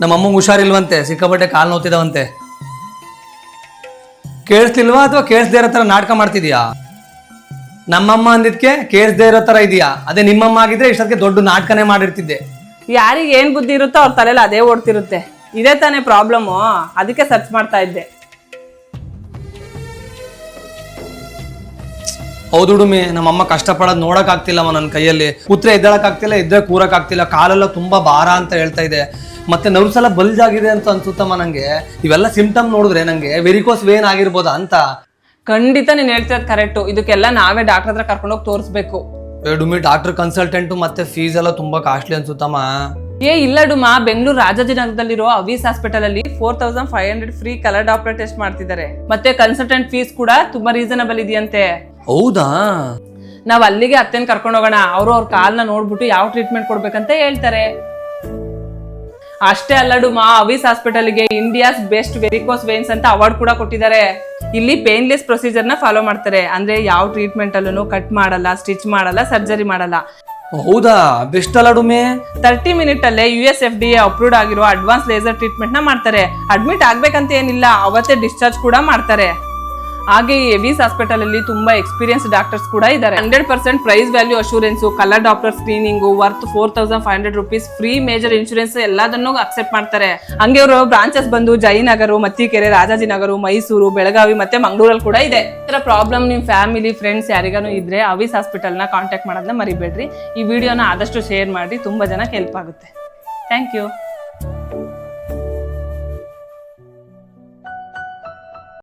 ನಮ್ಮ ಅಮ್ಮಂಗೆ ಹುಷಾರಿಲ್ವಂತೆ, ಸಿಕ್ಕಾಪಟ್ಟೆ ಕಾಲು ನೋತಿದಾವಂತೆ. ಕೇಳಿಸ್ಲಿಲ್ವಾ ಅಥವಾ ಕೇಳಿಸ್ದೇ ಇರೋ ತರ ನಾಟಕ ಮಾಡ್ತಿದ್ಯಾ? ನಮ್ಮಮ್ಮ ಅಂದಿದ್ಕೆ ಕೇಳಿಸ್ದೇ ಇರೋ ತರ ಇದೆಯಾ? ಅದೇ ನಿಮ್ಮಮ್ಮ ಆಗಿದ್ರೆ ಇಷ್ಟಕ್ಕೆ ದೊಡ್ಡ ನಾಟಕನೇ ಮಾಡಿರ್ತಿದ್ದೆ. ಯಾರಿಗೆ ಏನ್ ಬುದ್ಧಿ ಇರುತ್ತೋ ಅವ್ರ ತಲೆಯಲ್ಲಿ ಅದೇ ಓಡ್ತಿರುತ್ತೆ. ಇದೇ ತಾನೇ ಪ್ರಾಬ್ಲಮ್ಮು, ಅದಕ್ಕೆ ಸರ್ಚ್ ಮಾಡ್ತಾ ಇದ್ದೆ. ಹೌದು ಡುಮ್ಮಿ, ನಮ್ಮಮ್ಮ ಕಷ್ಟಪಡೋದು ನೋಡಕ್ ಆಗ್ತಿಲ್ಲಮ್ಮ ನನ್ನ ಕೈಯಲ್ಲಿ. ಕೂತ್ರೆ ಎದ್ದಳಕ್ ಆಗ್ತಿಲ್ಲ, ಇದ್ರೆ ಕೂರಕ್ ಆಗ್ತಿಲ್ಲ, ಕಾಲೆಲ್ಲ ತುಂಬಾ ಭಾರ ಅಂತ ಹೇಳ್ತಾ ಇದೆ. ಮತ್ತೆ ನರ್ವ್ಸ್ ಎಲ್ಲ ಬಲ್ಜ್ ಆಗಿದೆ ಅಂತ ಅನ್ಸುತ್ತಮ್ಮ ನಂಗೆ. ಇವೆಲ್ಲ ಸಿಂಪ್ಟಮ್ ನೋಡಿದ್ರೆ ನಂಗೆ ವೆರಿಕೋಸ್ ವೇನ್ ಆಗಿರ್ಬೋದಾ ಅಂತ. ಖಂಡಿತ ನೀನ್ ಹೇಳ್ತಿರೋದು ಕರೆಕ್ಟು. ಇದಕ್ಕೆಲ್ಲ ನಾವೇ ಡಾಕ್ಟರ್ ಹತ್ರ ಕರ್ಕೊಂಡೋಗಿ ತೋರಿಸ್ಬೇಕು. ಡುಮ್ಮಿ, ಡಾಕ್ಟರ್ ಕನ್ಸಲ್ಟೆಂಟ್ ಮತ್ತೆ ಫೀಸ್ ಎಲ್ಲ ತುಂಬಾ ಕಾಸ್ಟ್ಲಿ ಅನ್ಸುತ್ತಮ್ಮ. ಇಲ್ಲ ಡುಮಾ, ಬೆಂಗಳೂರು ರಾಜಾಜಿನಗರದಲ್ಲಿರೋ ಅವೀಸ್ ಹಾಸ್ಪಿಟಲ್ ಅಲ್ಲಿ 4500 ಫ್ರೀ ಕಲರ್ ಡಾಪ್ಲರ್ ಟೆಸ್ಟ್ ಮಾಡ್ತಿದ್ದಾರೆ. ಮತ್ತೆ ಕನ್ಸಲ್ಟೆಂಟ್ ಫೀಸ್ ಕೂಡ ತುಂಬಾ ರೀಸನಬಲ್ ಇದೆಯಂತೆ. ಹೌದಾ? ನಾವ್ ಅಲ್ಲಿಗೆ ಅತ್ತೆನ್ ಕರ್ಕೊಂಡು ಹೋಗೋಣ. ಅವ್ರ ಕಾಲ್ನ ನೋಡ್ಬಿಟ್ಟು ಯಾವ ಟ್ರೀಟ್ಮೆಂಟ್ ಕೊಡ್ಬೇಕಂತ ಹೇಳ್ತಾರೆ. ಅಷ್ಟೇ ಅಲ್ಲ ಡುಮಾ, ಅವೀಸ್ ಹಾಸ್ಪಿಟಲ್ಗೆ ಇಂಡಿಯಾಸ್ ಬೆಸ್ಟ್ ವೆರಿಕೋಸ್ ವೇನ್ಸ್ ಅಂತ ಅವಾರ್ಡ್ ಕೂಡ ಕೊಟ್ಟಿದ್ದಾರೆ. ಇಲ್ಲಿ ಪೇನ್ಲೆಸ್ ಪ್ರೊಸೀಜರ್ ನ ಫಾಲೋ ಮಾಡ್ತಾರೆ. ಅಂದ್ರೆ ಯಾವ ಟ್ರೀಟ್ಮೆಂಟ್ ಅಲ್ಲೂ ಕಟ್ ಮಾಡಲ್ಲ, ಸ್ಟಿಚ್ ಮಾಡಲ್ಲ, ಸರ್ಜರಿ ಮಾಡಲ್ಲ. ಹೌದಾ? ಬೆಸ್ಟ್ ಅಲ್ಲ ಡುಮ್ಮಿ. 30 ಮಿನಿಟ್ ಅಲ್ಲೇ USFDA ಅಪ್ರೂವ್ಡ್ ಆಗಿರೋ ಅಡ್ವಾನ್ಸ್ ಲೇಸರ್ ಟ್ರೀಟ್ಮೆಂಟ್ ನ ಮಾಡ್ತಾರೆ. ಅಡ್ಮಿಟ್ ಆಗ್ಬೇಕಂತ ಏನಿಲ್ಲ, ಅವತ್ತೇ ಡಿಸ್ಚಾರ್ಜ್ ಕೂಡ ಮಾಡ್ತಾರೆ. ಹಾಗೆ ಈ ಎವಿಸ್ ಹಾಸ್ಪಿಟಲ್ ಅಲ್ಲಿ ತುಂಬಾ ಎಕ್ಸ್ಪೀರಿಯನ್ಸ್ ಡಾಕ್ಟರ್ಸ್ ಕೂಡ ಇದ್ದಾರೆ. 100% price value assurance, colour Doppler screening worth 4500 rupees, free major insurance ಎಲ್ಲದನ್ನೂ ಅಕ್ಸೆಪ್ಟ್ ಮಾಡ್ತಾರೆ. ಹಂಗೆ ಅವರು ಬ್ರಾಂಚಸ್ ಬಂದು ಜಯನಗರ, ಮತ್ತಿಕೆರೆ, ರಾಜಾಜಿನಗರ, ಮೈಸೂರು, ಬೆಳಗಾವಿ ಮತ್ತೆ ಮಂಗಳೂರಲ್ಲಿ ಕೂಡ ಇದೆ. ಈ ತರ ಪ್ರಾಬ್ಲಮ್ ನಿಮ್ ಫ್ಯಾಮಿಲಿ ಫ್ರೆಂಡ್ಸ್ ಯಾರಿಗಾನು ಇದ್ರೆ ಅವೀಸ್ ಹಾಸ್ಪಿಟಲ್ ನ ಕಾಂಟ್ಯಾಕ್ಟ್ ಮಾಡೋದನ್ನ ಮರಿಬೇಡ್ರಿ. ಈ ವಿಡಿಯೋನ ಆದಷ್ಟು ಶೇರ್ ಮಾಡಿ, ತುಂಬಾ ಜನಕ್ಕೆ ಹೆಲ್ಪ್ ಆಗುತ್ತೆ. Thank you.